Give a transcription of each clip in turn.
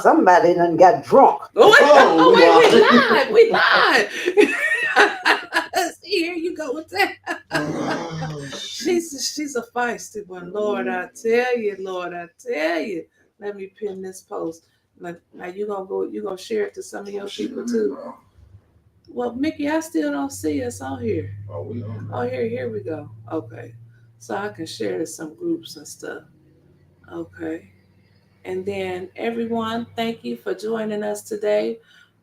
Somebody done got drunk. Oh, wait, we lied. See, here you go with that. She's a feisty one. Lord, I tell you, Lord, I tell you. Let me pin this post. Now you gonna share it to some of your people too. Well, Mickey, I still don't see us on here. Oh, here we go. Okay. So I can share to some groups and stuff. Okay. And then everyone, thank you for joining us today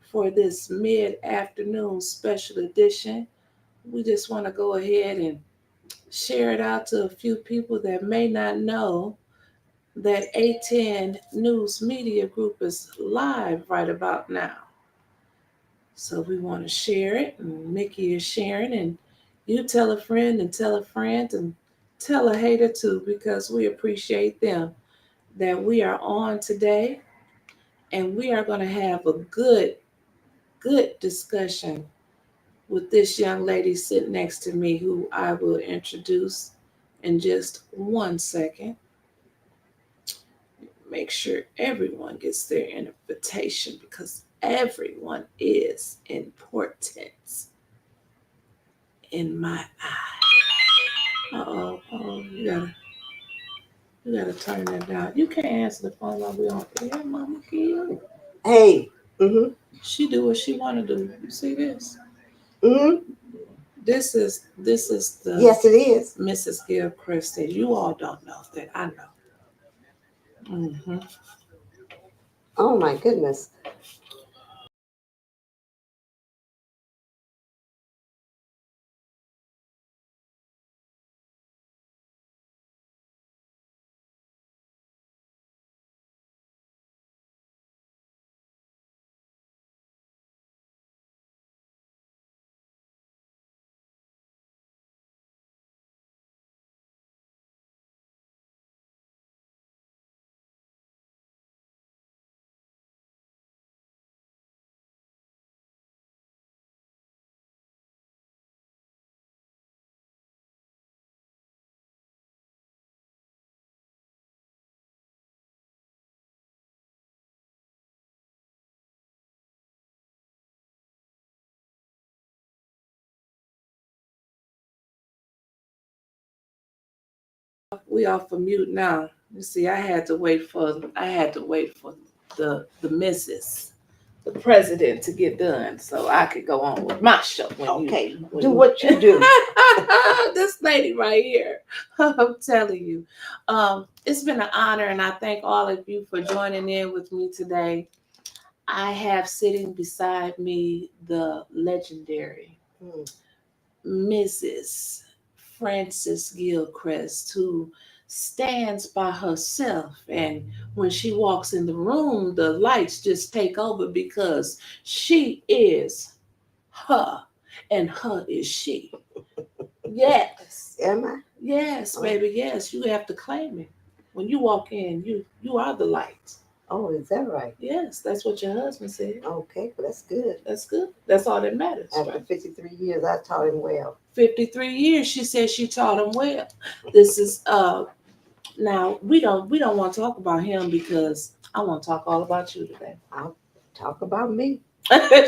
for this mid-afternoon special edition. We just want to go ahead and share it out to a few people that may not know that A10 News Media Group is live right about now. So we want to share it, and Mickey is sharing, and you tell a friend and tell a friend and tell a hater too, because we appreciate them that we are on today, and we are going to have a good discussion with this young lady sitting next to me, who I will introduce in just 1 second. Make sure everyone gets their invitation because everyone is important in my eye. Oh, you gotta turn that down. You can't answer the phone while we're on air, Mama Kia. Hey. Mm-hmm. She do what she wanna do. You see this? Mm-hmm. This is the Yes, it is. Mrs. Gilcreast. You all don't know that. I know. Mm-hmm. Oh my goodness. We off of mute now. You see, I had to wait for the missus, the president to get done so I could go on with my show. Do what you do. This lady right here, I'm telling you, it's been an honor, and I thank all of you for joining in with me today. I have sitting beside me the legendary Mrs. Frances Gilcreast, who stands by herself. And when she walks in the room, the lights just take over because she is her and her is she. Yes. Am I? Yes, baby, yes. You have to claim it. When you walk in, you are the light. Oh, is that right? Yes, that's what your husband said. Okay, well, that's good. That's good. That's all that matters. After right? 53 years, I taught him well. 53 years, she said she taught him well. This is now we don't want to talk about him because I want to talk all about you today. I'll talk about me.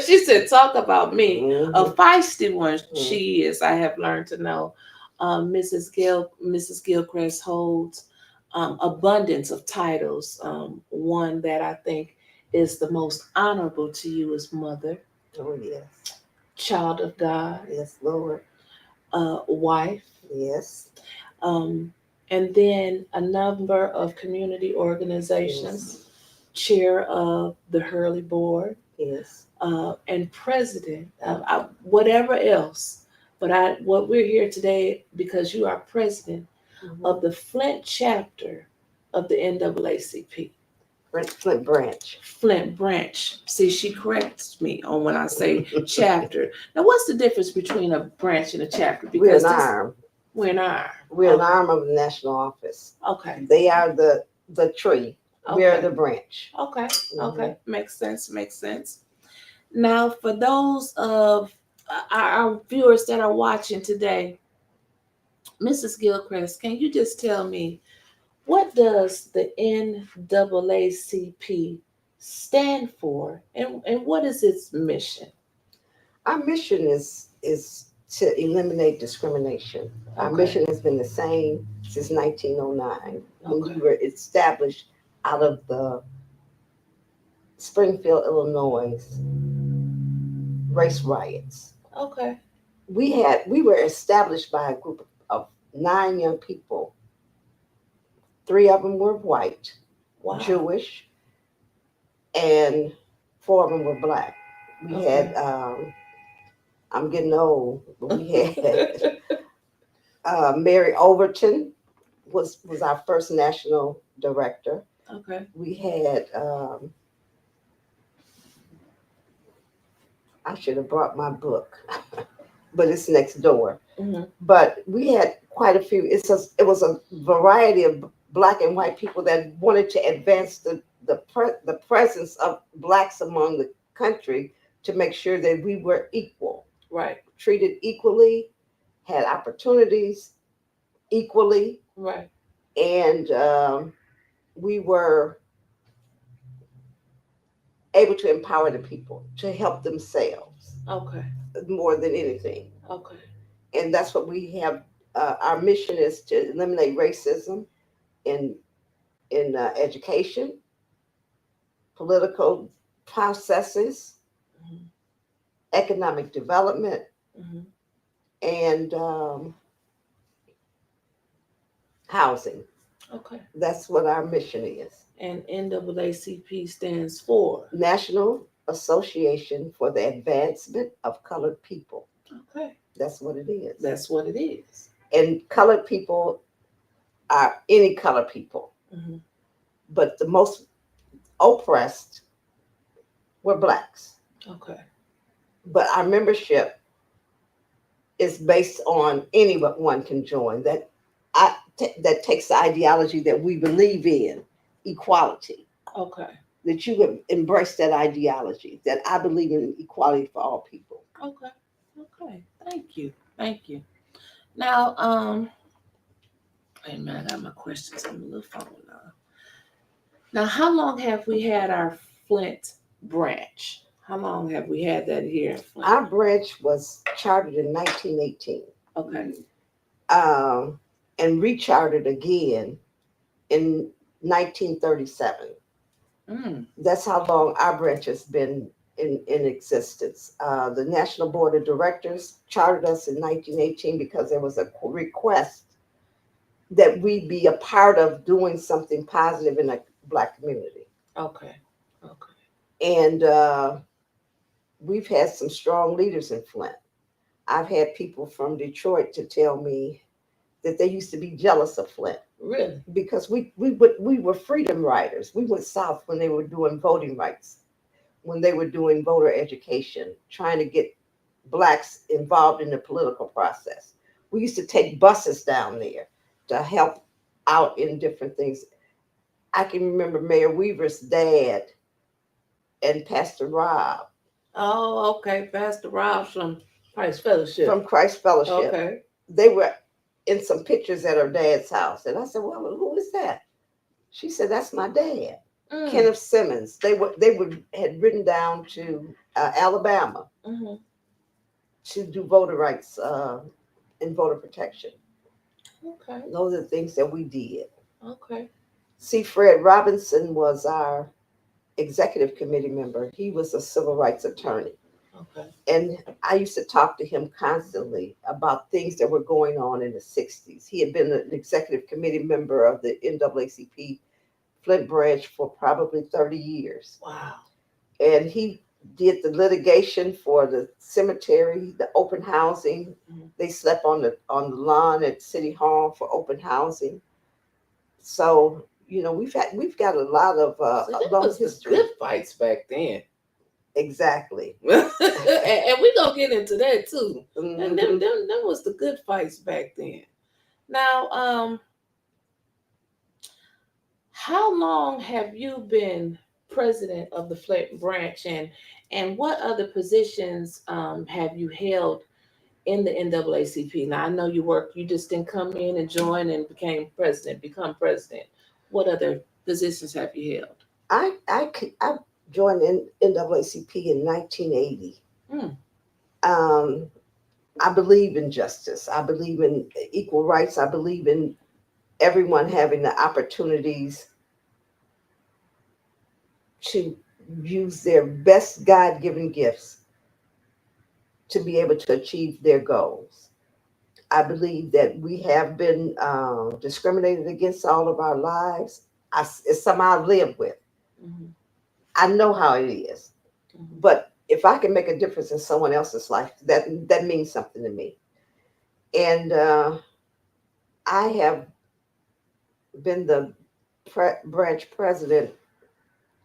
She said, talk about me. Mm-hmm. A feisty one she is, I have learned to know. Mrs. Gilcreast holds abundance of titles. One that I think is the most honorable to you as mother, Oh, yes. child of God, Yes, Lord. wife, Yes. um, and then a number of community organizations, chair of the Hurley Board, Yes. and president, whatever else. But what we're here today because you are president of the Flint chapter of the NAACP. Flint branch. Flint branch. See, she corrects me on when I say chapter. Now, what's the difference between a branch and a chapter? We're an arm. We're an arm. We're an arm of the national office. Okay. They are the tree. We're the branch. Okay. Okay. Makes sense. Makes sense. Now, for those of our viewers that are watching today, Mrs. Gilcreast, can you just tell me what does the NAACP stand for, and what is its mission? Our mission is to eliminate discrimination. Our Okay. mission has been the same since 1909 when Okay. we were established out of the Springfield, Illinois race riots. Okay. We were established by a group of 9 young people. 3 of them were white, Wow. Jewish, and 4 of them were black. We Okay. had I'm getting old, but we had Mary Overton was our first national director. Okay. We had I should have brought my book, but it's next door. Mm-hmm. But we had quite a few. It was a variety of black and white people that wanted to advance the presence of blacks among the country to make sure that we were equal, Right. treated equally, had opportunities equally, Right. and we were able to empower the people to help themselves Okay. more than anything. Okay. And that's what we have. Our mission is to eliminate racism in education, political processes, Mm-hmm. economic development, Mm-hmm. and housing. Okay. That's what our mission is. And NAACP stands for. National Association for the Advancement of Colored People. Okay. That's what it is. That's what it is. And colored people are any color people, Mm-hmm. but the most oppressed were blacks. Okay. But our membership is based on anyone can join. That takes the ideology that we believe in, equality. Okay. That you would embrace that ideology. That I believe in equality for all people. Okay. Okay. Thank you. Thank you. Now, wait a minute, I got my questions on the little phone now. Now, how long have we had our Flint branch? How long have we had that here in Flint? Our branch was chartered in 1918. Okay. And rechartered again in 1937. That's how long our branch has been in existence. The National Board of Directors chartered us in 1918 because there was a request that we be a part of doing something positive in the Black community. Okay. Okay. And we've had some strong leaders in Flint. I've had people from Detroit to tell me that they used to be jealous of Flint. Really? Because we were freedom riders. We went south when they were doing voting rights, when they were doing voter education, trying to get blacks involved in the political process. We used to take buses down there to help out in different things. I can remember Mayor Weaver's dad and Pastor Rob. Oh, okay. Pastor Rob from Christ Fellowship. From Christ Fellowship. Okay. They were in some pictures at her dad's house. And I said, well, who is that? She said, that's my dad. Kenneth Simmons. They had ridden down to Alabama to do voter rights and voter protection. Okay. Those are the things that we did. Okay. See, Fred Robinson was our executive committee member. He was a civil rights attorney. Okay. And I used to talk to him constantly about things that were going on in the 60s. He had been an executive committee member of the NAACP Flint branch for probably 30 years. Wow. And he did the litigation for the cemetery, the open housing. Mm-hmm. They slept on the lawn at City Hall for open housing. So, you know, we've got a lot of long history. Good fights back then. Exactly. and we're gonna get into that too. Mm-hmm. And them was the good fights back then. Now, how long have you been president of the Flint branch, and what other positions have you held in the NAACP? Now I know you just didn't come in and join and become president. What other positions have you held? joined NAACP in 1980. Mm. I believe in justice. I believe in equal rights. I believe in everyone having the opportunities to use their best God-given gifts to be able to achieve their goals. I believe that we have been discriminated against all of our lives. It's something I live with. Mm-hmm. I know how it is. Mm-hmm. But if I can make a difference in someone else's life, that means something to me. And I have been the branch president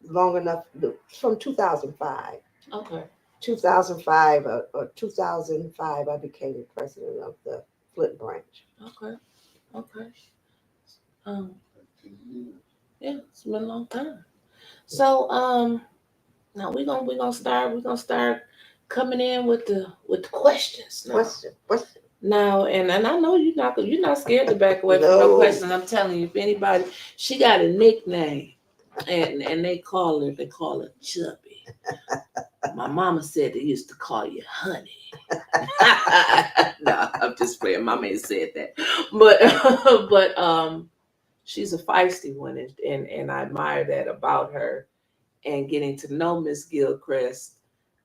long enough, from 2005. Okay. 2005 or 2005, I became the president of the Flint branch. Okay. Okay. Um. Yeah, it's been a long time. So now we're gonna start coming in with the questions now. Question. Now and I know you're not scared to back away from no No. questions. I'm telling you, if anybody, she got a nickname, and they call her Chubby. My mama said they used to call you Honey. No, I'm just playing. Mama ain't said that, but she's a feisty one, and I admire that about her. And getting to know Miss Gilcreast,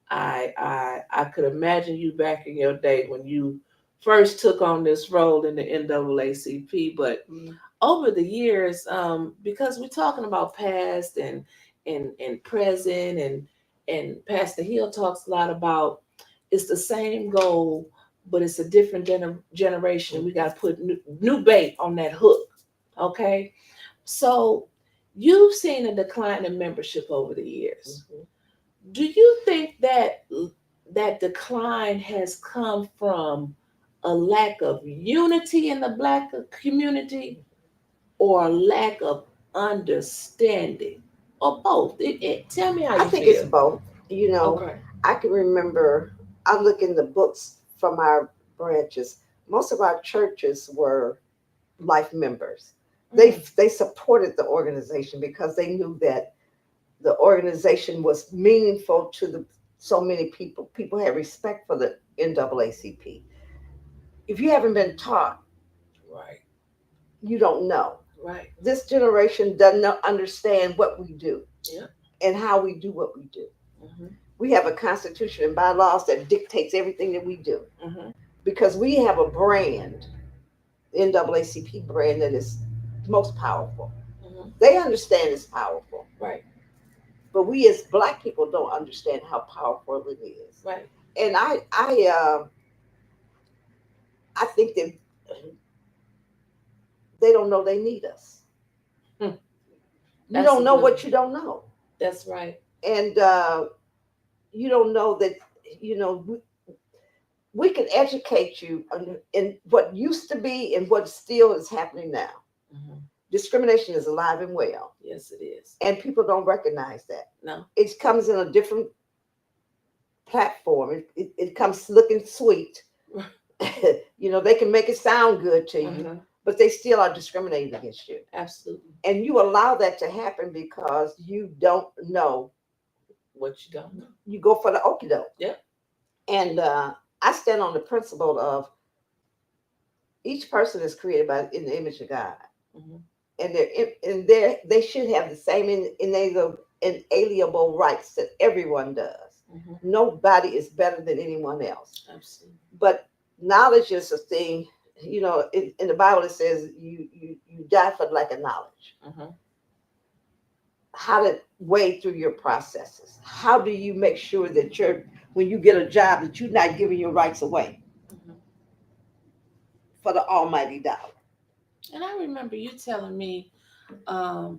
I could imagine you back in your day when you first took on this role in the NAACP. But over the years, because we're talking about past and present, and Pastor Hill talks a lot about it's the same goal, but it's a different generation. We got to put new bait on that hook. Okay, so you've seen a decline in membership over the years. Mhm. Do you think that that decline has come from a lack of unity in the Black community, or a lack of understanding, or both? Tell me how I you think it's feel. both. Okay. I can remember, I look in the books from our branches. Most of our churches were life members. They supported the organization because they knew that the organization was meaningful to so many people. People had respect for the NAACP. If you haven't been taught, Right. you don't know. Right. This generation doesn't understand what we do. Yeah. And how we do what we do. Mm-hmm. We have a constitution and bylaws that dictates everything that we do, Mm-hmm. because we have a brand, NAACP brand, that is most powerful. Mm-hmm. They understand it's powerful, Right. but we as Black people don't understand how powerful it is. Right. And I think that they don't know they need us. Hmm. You That's don't a know good what one. you don't know, That's right. and you don't know that. You know, we can educate you in what used to be and what still is happening now. Mm-hmm. Discrimination is alive and well, Yes, it is. and people don't recognize that. No. It comes in a different platform. It comes looking sweet. They can make it sound good to you, Uh-huh. but they still are discriminating against you. Absolutely. And you allow that to happen because you don't know. What you don't know. You go for the okie doke. Yep. And I stand on the principle of each person is created in the image of God. Mm-hmm. And they should have the same inalienable rights that everyone does. Mm-hmm. Nobody is better than anyone else. Absolutely. But knowledge is a thing. In the Bible it says you die for lack of knowledge. Mm-hmm. How to wade through your processes. How do you make sure that when you get a job, that you're not giving your rights away Mm-hmm. for the almighty dollar? And I remember you telling me a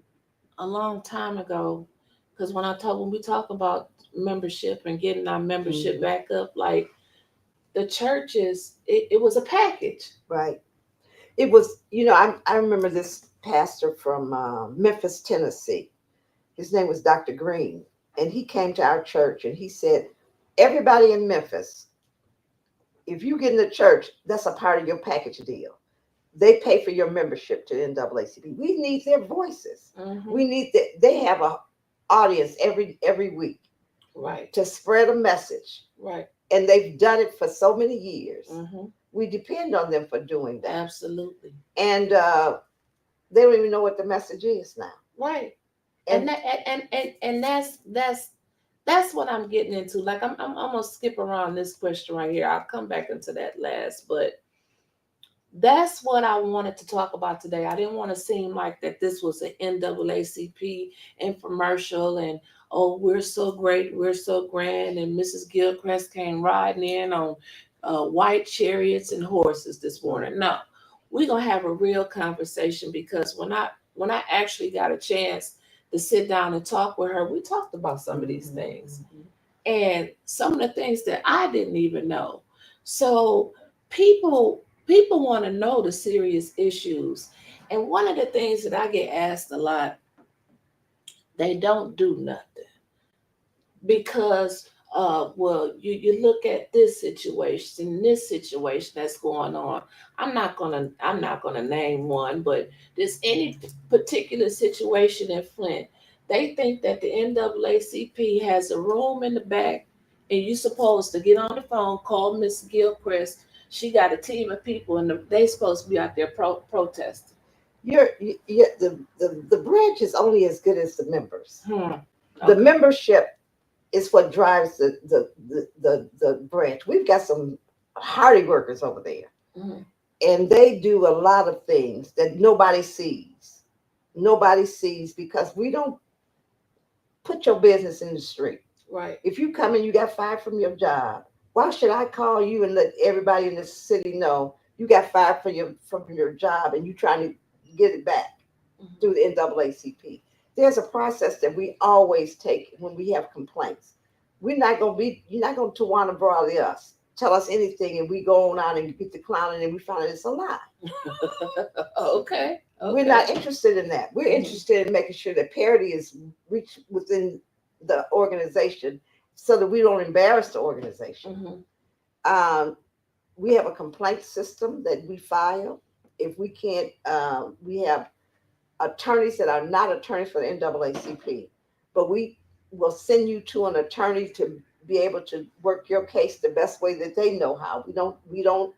long time ago, because when we talk about membership and getting our membership Mhm. back up, like the churches, it was a package. Right. It was, I remember this pastor from Memphis, Tennessee. His name was Dr. Green. And he came to our church and he said, everybody in Memphis, if you get in the church, that's a part of your package deal. They pay for your membership to NAACP. We need their voices. Mm-hmm. We need that. They have audience every week Right. to spread a message. Right. And they've done it for so many years. Mm-hmm. We depend on them for doing that. Absolutely. And they don't even know what the message is now. Right. And And that's what I'm getting into. Like I'm gonna skip around this question right here. I'll come back into that last, but that's what I wanted to talk about today. I didn't want to seem like that this was an NAACP infomercial and oh, we're so great, we're so grand, and Mrs. Gilcreast came riding in on white chariots and horses this morning. No, we're gonna have a real conversation because when I actually got a chance to sit down and talk with her, we talked about some of these things and some of the things that I didn't even know. So people want to know the serious issues. And one of the things that I get asked a lot, they don't do nothing because well, you look at this situation that's going on. I'm not gonna name one, but there's any particular situation in Flint. They think that the NAACP has a room in the back and you're supposed to get on the phone, call Miss Gilchrist. She got a team of people and they supposed to be out there protesting. the branch is only as good as the members. Okay. The membership is what drives the branch. We've got some hardy workers over there, and they do a lot of things that nobody sees. Nobody sees because we don't put your business in the street. Right. If you come and you got fired from your job, why should I call you and let everybody in the city know you got fired from your job and you trying to get it back through the NAACP? There's a process that we always take when we have complaints. You're not going to Tawana Brawley us, tell us anything, and we go on out and get the clowning and we find out it's a lie. Okay. We're not interested in that. We're interested in making sure that parity is reached within the organization so that we don't embarrass the organization. We have a complaint system that we file. If we can't, we have attorneys that are not attorneys for the NAACP, but we will send you to an attorney to be able to work your case the best way that they know how. We don't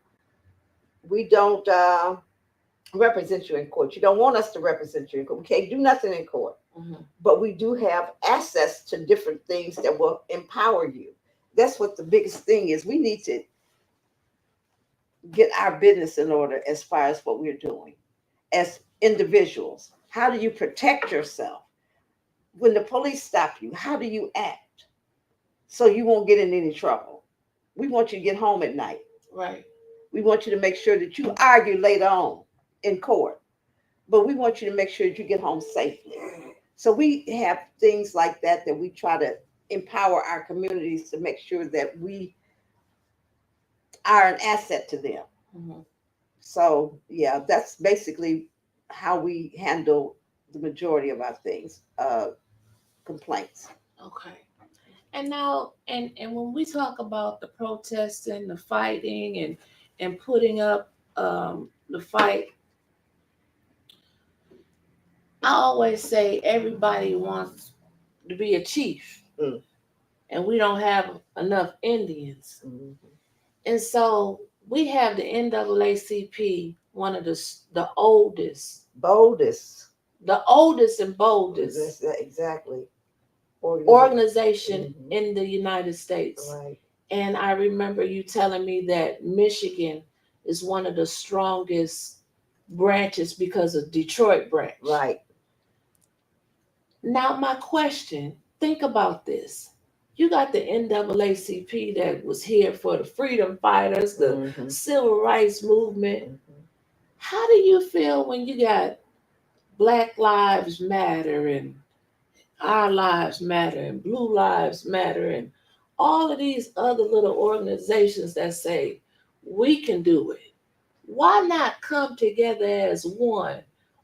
represent you in court. You don't want us to represent you in court. We can't do nothing in court, but we do have access to different things that will empower you. That's what the biggest thing is. We need to get our business in order as far as what we're doing as individuals. How do you protect yourself? When the police stop you, how do you act so you won't get in any trouble? We want you to get home at night. Right. We want you to make sure that you argue later on in court, but we want you to make sure that you get home safely. So we have things like that we try to empower our communities to make sure that we are an asset to them. So yeah, that's basically how we handle the majority of our things, complaints. Okay. And now, and when we talk about the protesting, the fighting, and putting up the fight, I always say everybody wants to be a chief, and we don't have enough Indians, and so we have the NAACP, one of the oldest, and boldest. Exactly. Organization in the United States. Right. And I remember you telling me that Michigan is one of the strongest branches because of Detroit branch. Right. Now my question, think about this. You got the NAACP that was here for the freedom fighters, the civil rights movement. How do you feel when you got Black Lives Matter and Our Lives Matter and Blue Lives Matter and all of these other little organizations that say we can do it? Why not come together as one?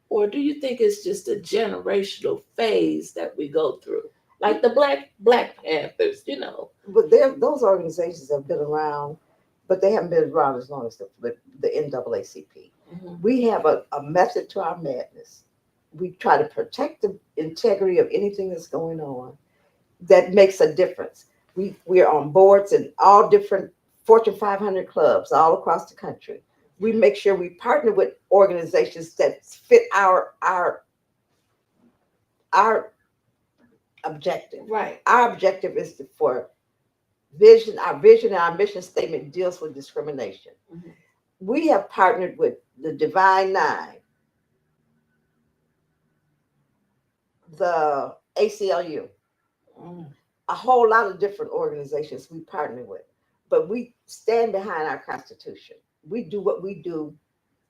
Or do you think it's just a generational phase that we go through? Like the Black Panthers, But those organizations have been around, but they haven't been around as long as the NAACP. We have a method to our madness. We try to protect the integrity of anything that's going on that makes a difference. We're on boards in all different Fortune 500 clubs all across the country. We make sure we partner with organizations that fit our objective. Right. Our objective is for vision. Our vision and our mission statement deals with discrimination. Mhm. We have partnered with the Divine Nine, the ACLU, Mm. a whole lot of different organizations we partner with, but we stand behind our Constitution. We do what we do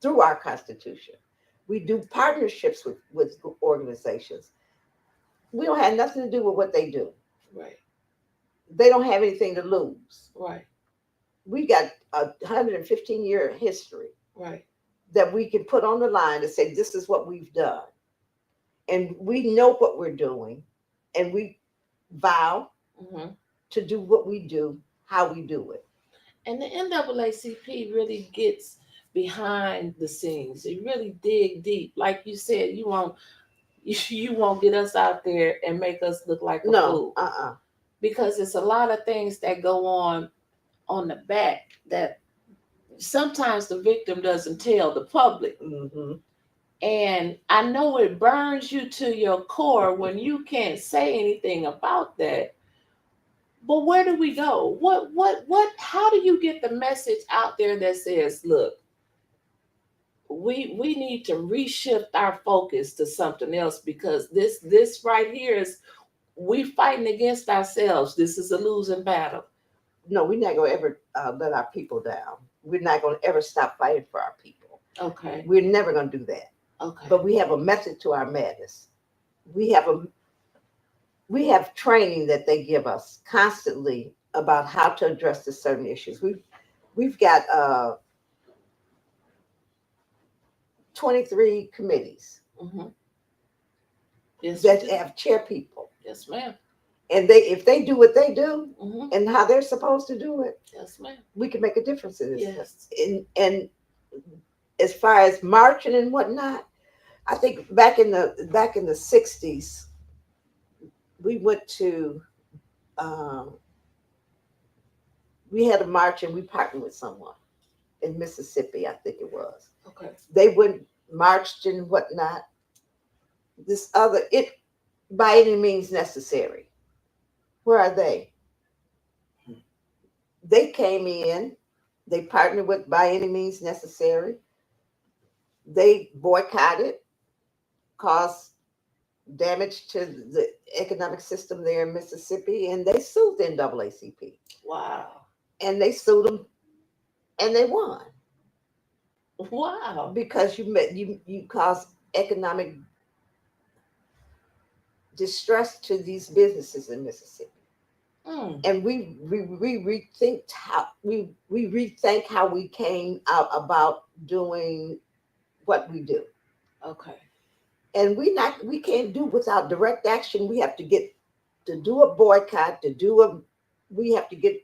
through our Constitution. We do partnerships with organizations. We don't have nothing to do with what they do. Right. They don't have anything to lose. Right. We got a 115-year history Right. that we can put on the line to say, this is what we've done. And we know what we're doing. And we vow Mm-hmm. to do what we do, how we do it. And the NAACP really gets behind the scenes. They really dig deep. Like you said, you won't get us out there and make us look like a fool. Because it's a lot of things that go on the back that sometimes the victim doesn't tell the public. Mm-hmm. And I know it burns you to your core when you can't say anything about that. But where do we go? How do you get the message out there that says, look, we need to reshift our focus to something else, because this right here is, we fighting against ourselves. This is a losing battle. No, we're not going to ever let our people down. We're not going to ever stop fighting for our people. Okay. We're never going to do that. Okay. But we have a method to our madness. We have training that they give us constantly about how to address the certain issues. We've got 23 committees. Mm-hmm. Yes, that have chair people. Yes, ma'am. And if they do what they do, mm-hmm. and how they're supposed to do it, yes, ma'am, we can make a difference in this. Yes. And as far as marching and whatnot, I think back in the 60s, we went to we had a march and we partnered with someone in Mississippi, I think it was. Okay. They went marched and whatnot. It by any means necessary. Where are they? They came in, they partnered with By Any Means Necessary. They boycotted, caused damage to the economic system there in Mississippi, and they sued the NAACP. Wow. And they sued them, and they won. Wow. Because you caused economic distress to these businesses in Mississippi. And we rethink how we came out about doing what we do. Okay. And we can't do without direct action. We have to get to do a boycott, we have to get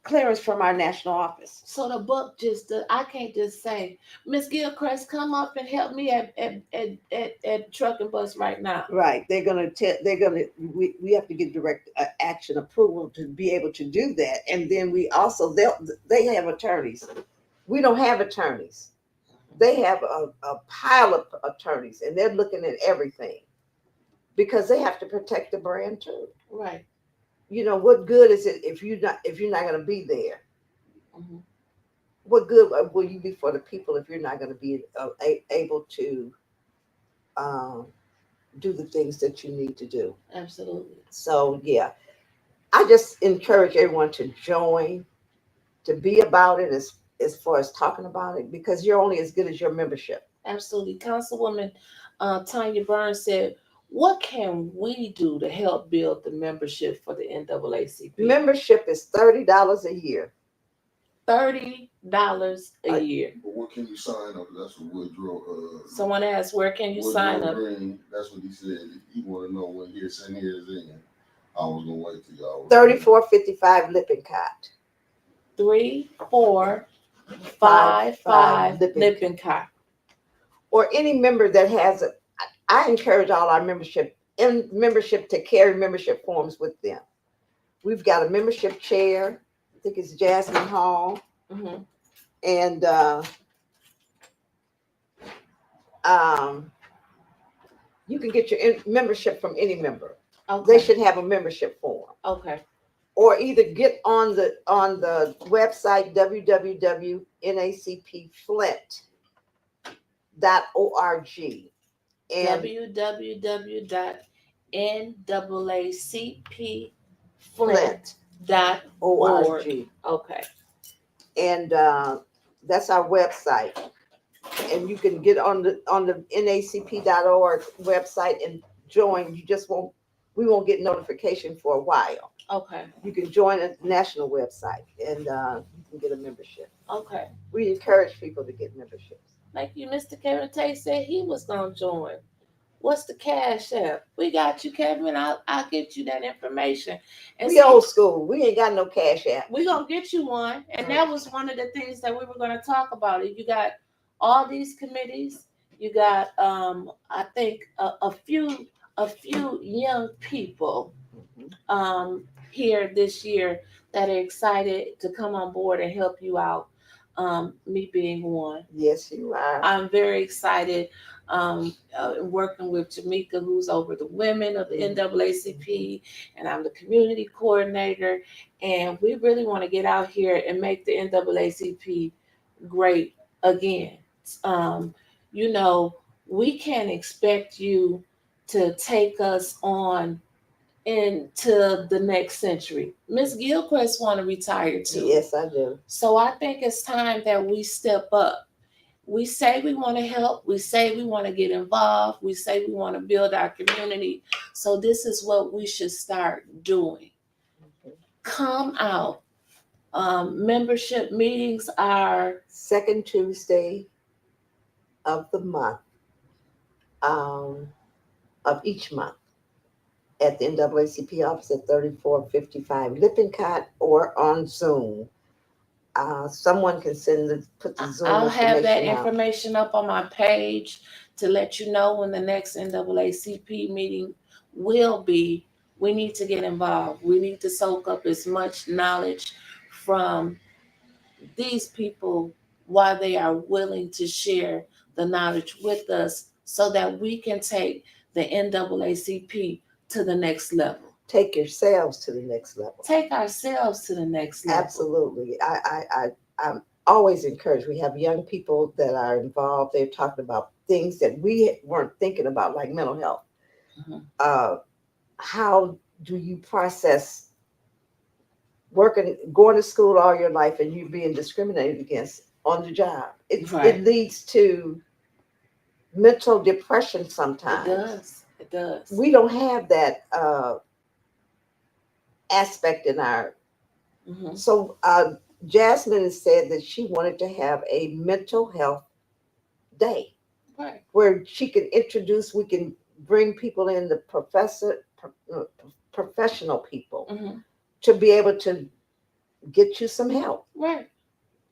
clearance from our national office. So the book I can't just say, Miss Gilcreast, come up and help me at Truck and Bus right now. Right. We have to get direct action approval to be able to do that. And then we also, they have attorneys. We don't have attorneys. They have a pile of attorneys, and they're looking at everything because they have to protect the brand too. Right. You know, what good is it if you're not going to be there? Mm-hmm. What good will you be for the people if you're not going to be able to do the things that you need to do? Absolutely. So yeah, I just encourage everyone to join, to be about it as far as talking about it, because you're only as good as your membership. Absolutely. Councilwoman Tanya Burns said, what can we do to help build the membership for the NAACP? Membership is $30 a year. $30 a year. But what can you sign up? That's what Woodrow. Someone asked, where can you sign up? Green, that's what he said. He want to know when his in. I was gonna wait till y'all. 3455 Lippincott. 3455 Lippincott. or any member that has a, I encourage all our membership to carry membership forms with them. We've got a membership chair. I think it's Jasmine Hall. Mhm. And you can get your membership from any member. Okay. They should have a membership form. Okay. Or either get on the website www.nacpflint.org and www.nwacpflint.org. Okay. And that's our website. And you can get on the NACP.org website and join. We won't get notification for a while. Okay. You can join a national website and you can get a membership. Okay. We encourage people to get memberships. Like you, Mr. Kevin Tate said he was gonna join. What's the cash app? We got you, Kevin. I'll get you that information. And We old school. We ain't got no cash app. We're gonna get you one. And that was one of the things that we were gonna talk about. You got all these committees, you got I think a few young people here this year that are excited to come on board and help you out. Me being one. Yes, you are. I'm very excited working with Jamaica, who's over the women of the NAACP, and I'm the community coordinator. And we really want to get out here and make the NAACP great again. We can't expect you to take us on into the next century. Ms. Gilcreast want to retire too. Yes, I do. So I think it's time that we step up. We say we want to help. We say we want to get involved. We say we want to build our community. So this is what we should start doing. Come out. Membership meetings are second Tuesday of the month, of each month, at the NAACP office at 3455 Lippincott or on Zoom. Someone can put the Zoom I'll have that out. information up on my page to let you know when the next NAACP meeting will be. We need to get involved. We need to soak up as much knowledge from these people while they are willing to share the knowledge with us so that we can take the NAACP to the next level. Take yourselves to the next level. Take ourselves to the next level. Absolutely. I'm always encouraged. We have young people that are involved. They're talking about things that we weren't thinking about, like mental health. Mm-hmm. How do you process going to school all your life and you being discriminated against on the job? It leads to mental depression sometimes. It does. We don't have that aspect in our. Mm-hmm. So Jasmine said that she wanted to have a mental health day, where she can we can bring people in, the professional people, mm-hmm. to be able to get you some help. Right.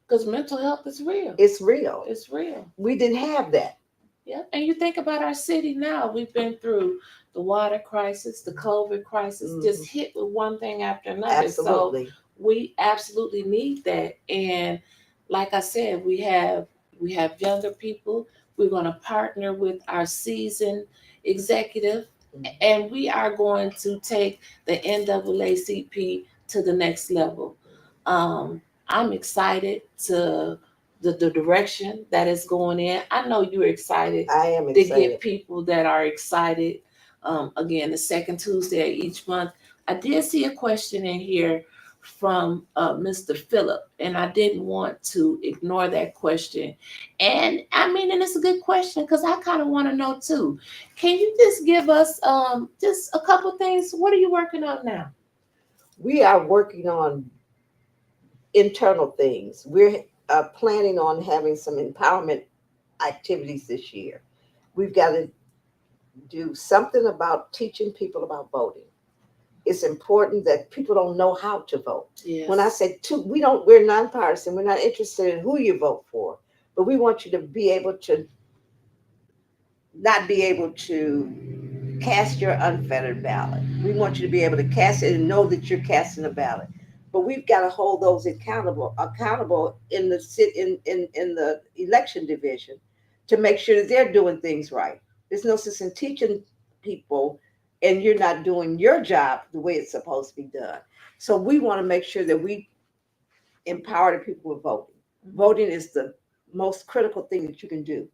Because mental health is real. It's real. It's real. We didn't have that. Yeah. And you think about our city now. We've been through the water crisis, the COVID crisis, mm-hmm. just hit with one thing after another. Absolutely. So we absolutely need that. And like I said, we have younger people. We're going to partner with our seasoned executive, mm-hmm. and we are going to take the NAACP to the next level. I'm excited to the direction that is going in. I know you're excited. I am excited to get people that are excited. Again, the second Tuesday of each month. I did see a question in here from Mr. Phillip, and I didn't want to ignore that question. And I mean, and it's a good question because I kind of want to know too. Can you just give us just a couple things? What are you working on now? We are working on internal things. We're planning on having some empowerment activities this year. We've got to do something about teaching people about voting. It's important that people don't know how to vote. Yes. When I say we're nonpartisan. We're not interested in who you vote for, but we want you to be able to not be able to cast your unfettered ballot. We want you to be able to cast it and know that you're casting a ballot. But we've got to hold those accountable in the in the election division to make sure that they're doing things right. There's no sense in teaching people and you're not doing your job the way it's supposed to be done. So we want to make sure that we empower the people with voting. Voting is the most critical thing that you can do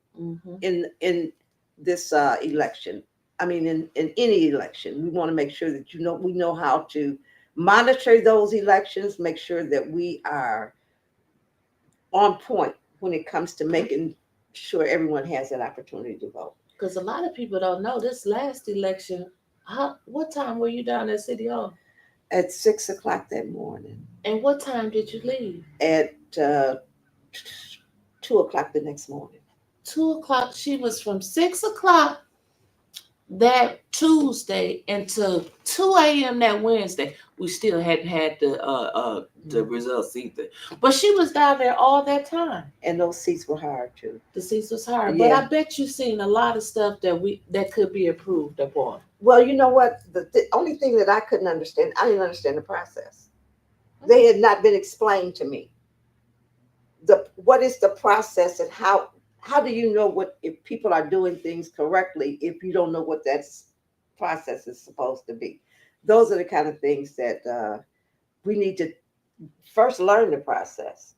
in this election. I mean, in any election, we want to make sure that we know how to monitor those elections, make sure that we are on point when it comes to making sure everyone has that opportunity to vote. Because a lot of people don't know this last election. What time were you down at City Hall? At 6 o'clock that morning. And what time did you leave? At 2 o'clock the next morning. 2 o'clock. She was from 6 o'clock that Tuesday until 2 a.m. that Wednesday. We still hadn't had the results either. But she was down there all that time. And those seats were hard too. The seats was hard. Yeah. But I bet you've seen a lot of stuff that could be improved upon. Well, you know what? The only thing that I couldn't understand, I didn't understand the process. They had not been explained to me. What is the process and how do you know if people are doing things correctly if you don't know what that process is supposed to be? Those are the kind of things that we need to first learn the process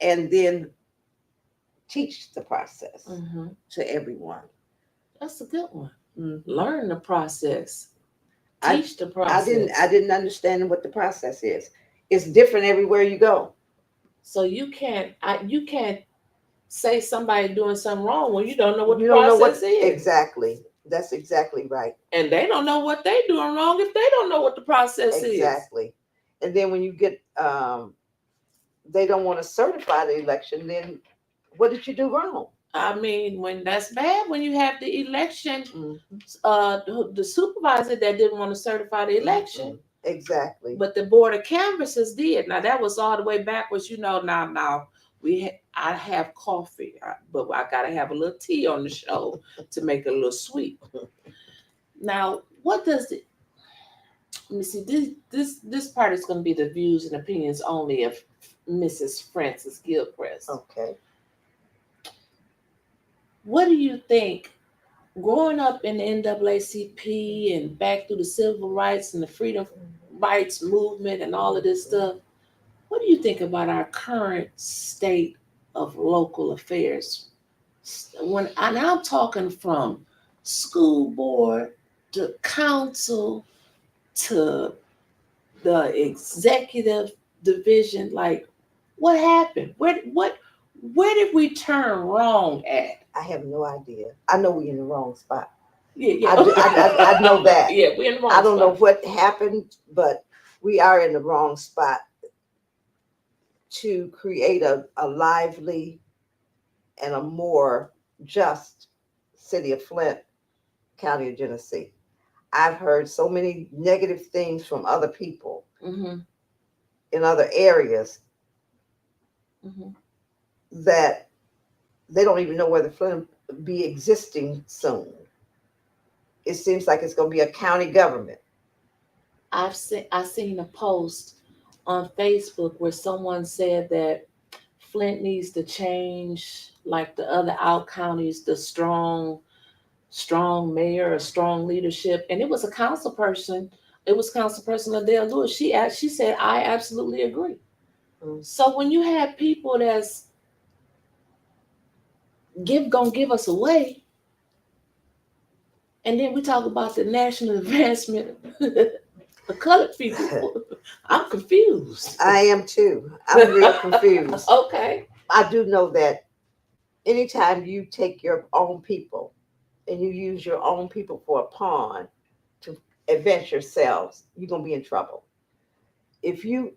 and then teach the process to everyone. That's a good one. Mm-hmm. Learn the process. Teach the process. I didn't understand what the process is. It's different everywhere you go. So you can't say somebody doing something wrong when you don't know what You the don't know process what is. exactly. That's exactly right. And they don't know what they're doing wrong if they don't know what the process is. Exactly. And then when you get they don't want to certify the election, then what did you do wrong? I mean, when that's bad, when you have the election, the supervisor that didn't want to certify the election. Exactly. But the board of canvassers did. Now that was all the way backwards, now I have coffee, but I gotta have a little tea on the show to make it a little sweet. Now, what does it? Let me see. This part is going to be the views and opinions only of Mrs. Frances Gilcreast. Okay. What do you think? Growing up in the NAACP and back through the civil rights and the freedom rights movement and all of this stuff, what do you think about our current state of local affairs? I'm talking from school board to council to the executive division. Like, what happened? Where did we turn wrong at? I have no idea. I know we're in the wrong spot. Yeah. I know that. Yeah, we're in the wrong spot. I don't know spot. what happened, but we are in the wrong spot to create a lively and a more just city of Flint, County of Genesee. I've heard so many negative things from other people in other areas that they don't even know whether Flint will be existing soon. It seems like it's going to be a county government. I've seen a post on Facebook where someone said that Flint needs to change like the other out counties, the strong mayor or strong leadership. And it was a council person. It was Councilperson Adele Lewis. She said, I absolutely agree. So when you have people that's gonna give us away, and then we talk about the national advancement of colored people, I'm confused. I am too. I'm real confused. Okay. I do know that anytime you take your own people and you use your own people for a pawn to advance yourselves, you're gonna be in trouble. If you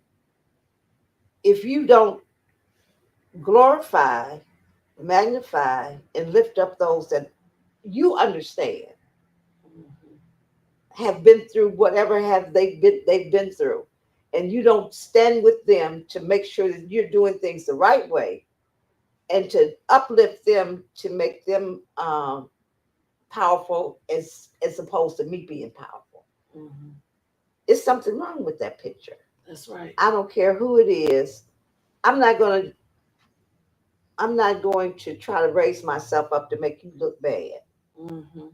don't glorify, magnify, and lift up those that you understand have been through whatever they've been through, and you don't stand with them to make sure that you're doing things the right way and to uplift them, to make them powerful as opposed to me being powerful. Mhm. It's something wrong with that picture. That's right. I don't care who it is. I'm not gonna I'm not going to try to raise myself up to make you look bad. Mhm.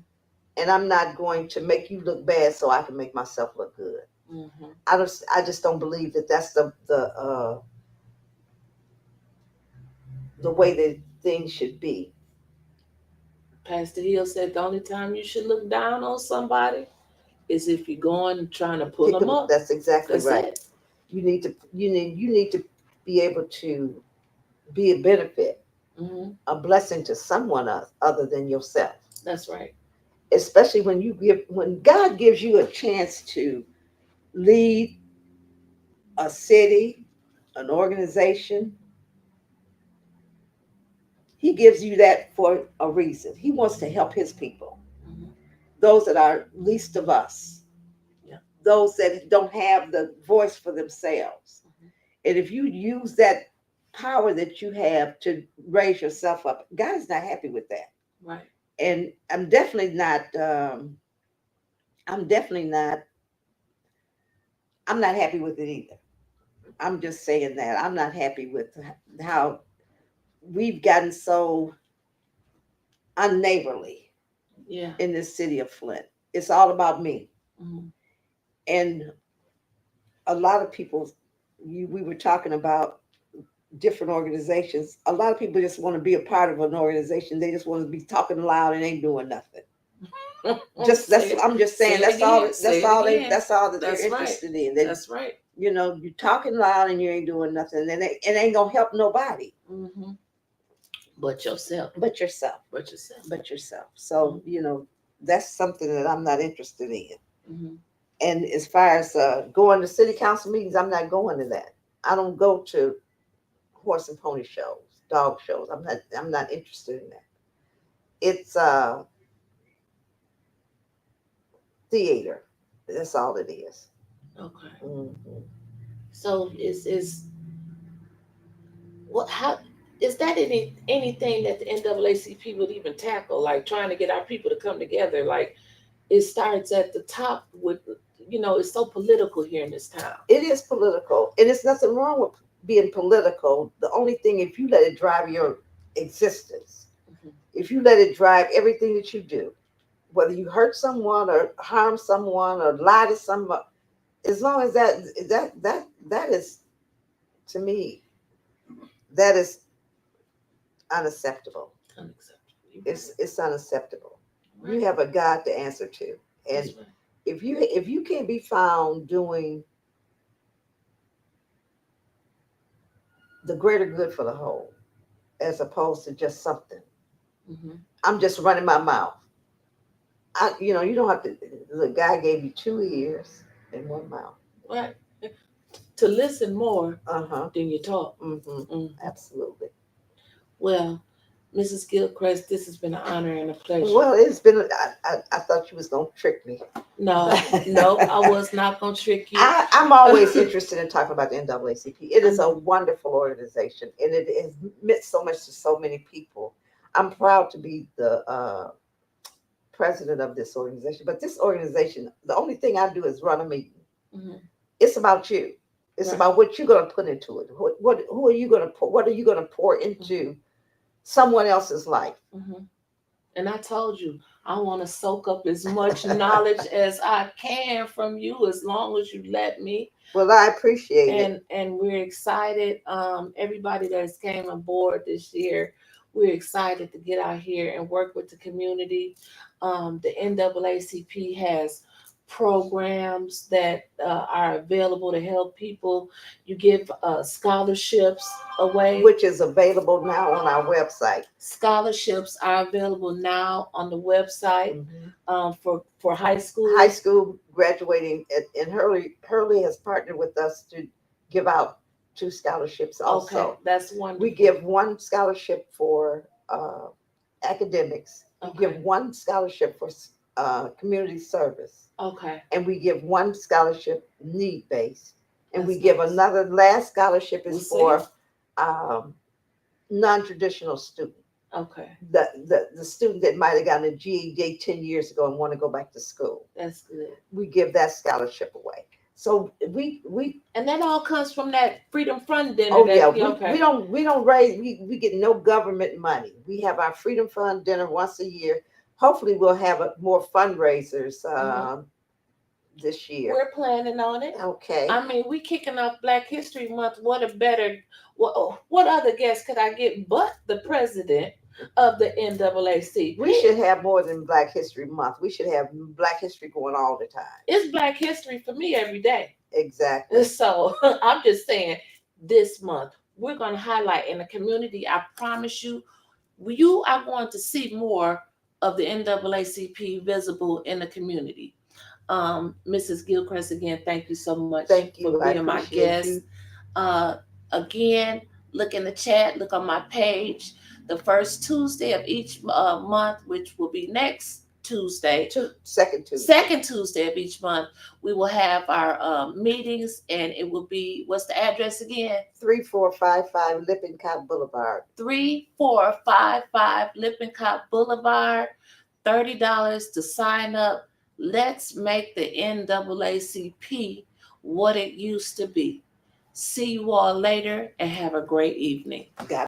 And I'm not going to make you look bad so I can make myself look good. Mhm. I just don't believe that that's the way that things should be. Pastor Hill said the only time you should look down on somebody is if you're going and trying to pull Pick them 'em- up. That's exactly That's right. it. You need to be able to be a benefit, Hmm. a blessing to someone else other than yourself. That's right. Especially when God gives you a chance to lead a city, an organization, He gives you that for a reason. He wants to help His people, Hmm. those that are least of us, Yeah. those that don't have the voice for themselves. Mhm. And if you use that power that you have to raise yourself up, God is not happy with that. Right. And I'm definitely not. I'm definitely not. I'm not happy with it either. I'm just saying that I'm not happy with how we've gotten so unneighborly Yeah. in this city of Flint. It's all about me. Hmm. And a lot of people, we were talking about different organizations. A lot of people just want to be a part of an organization. They just want to be talking loud and ain't doing nothing. I'm just saying that's all that they're That's right. interested in. That's right. You're talking loud and you ain't doing nothing, and it ain't gonna help nobody Hmm. But yourself. but yourself. But yourself. But yourself. So that's something that I'm not interested in. Hmm. And as far as going to city council meetings, I'm not going to that. I don't go to horse and pony shows, dog shows. I'm not interested in that. It's theater. That's all it is. Okay. Mhm. So is what? How is that anything that the NAACP would even tackle? Like trying to get our people to come together. Like it starts at the top with, it's so political here in this town. It is political, and there's nothing wrong with being political. The only thing, if you let it drive your existence, Mhm. if you let it drive everything that you do, whether you hurt someone or harm someone or lie to someone, as long as that is, to me, that is unacceptable. Unacceptable. It's unacceptable. You Right. have a God to answer to, and That's right. if you can't be found doing the greater good for the whole, as opposed to just something, Hmm. I'm just running my mouth. You don't have to. The guy gave you 2 ears and one mouth. Right. To listen more Uh huh. than you talk. Mm-hmm. Absolutely. Well, Mrs. Gilcreast, this has been an honor and a pleasure. Well, it's been. I thought you was gonna trick me. No, I was not gonna trick you. I'm always interested in talking about the NAACP. It is a wonderful organization, and it has meant so much to so many people. I'm proud to be the president of this organization. But this organization, the only thing I do is run a meeting. Hmm. It's about you. It's Right. about what you're going to put into it. Who are you going to pour? What are you going to pour into someone else's life? Hmm. And I told you, I want to soak up as much knowledge as I can from you, as long as you let me. Well, I appreciate it. And we're excited. Everybody that's came aboard this year, we're excited to get out here and work with the community. The NAACP has programs that are available to help people. You give scholarships away. Which is available now on our website. Scholarships are available now on the website for high school. High school graduating, and Hurley has partnered with us to give out 2 scholarships also. Okay, that's wonderful. We give 1 scholarship for academics. We Okay. give 1 scholarship for community service. Okay. And we give 1 scholarship need-based. And That's we give nice. another last scholarship is We'll for non-traditional student. Okay, The student that might have gotten a GED 10 years ago and want to go back to school. that's good. We give that scholarship away. So we And that all comes from that Freedom Fund dinner. oh yeah, Okay. we don't raise, we get no government money. We have our Freedom Fund dinner once a year. Hopefully we'll have more fundraisers this year. We're planning on it. Okay. I mean, we kicking off Black History Month. What other guest could I get but the president of the NAACP? We should have more than Black History Month. We should have Black History going all the time. It's Black History for me every day. Exactly. So I'm just saying, this month we're going to highlight in the community. I promise you, you are going to see more of the NAACP visible in the community. Mrs. Gilcreast, again, thank you so much for being my guest. Again, look in the chat, look on my page. The first Tuesday of each month, which will be next Tuesday, second Tuesday of each month, we will have our meetings, and it will be, what's the address again? 3455 Lippincott Boulevard. 3455 Lippincott Boulevard. $30 to sign up. Let's make the NAACP what it used to be. See you all later and have a great evening. God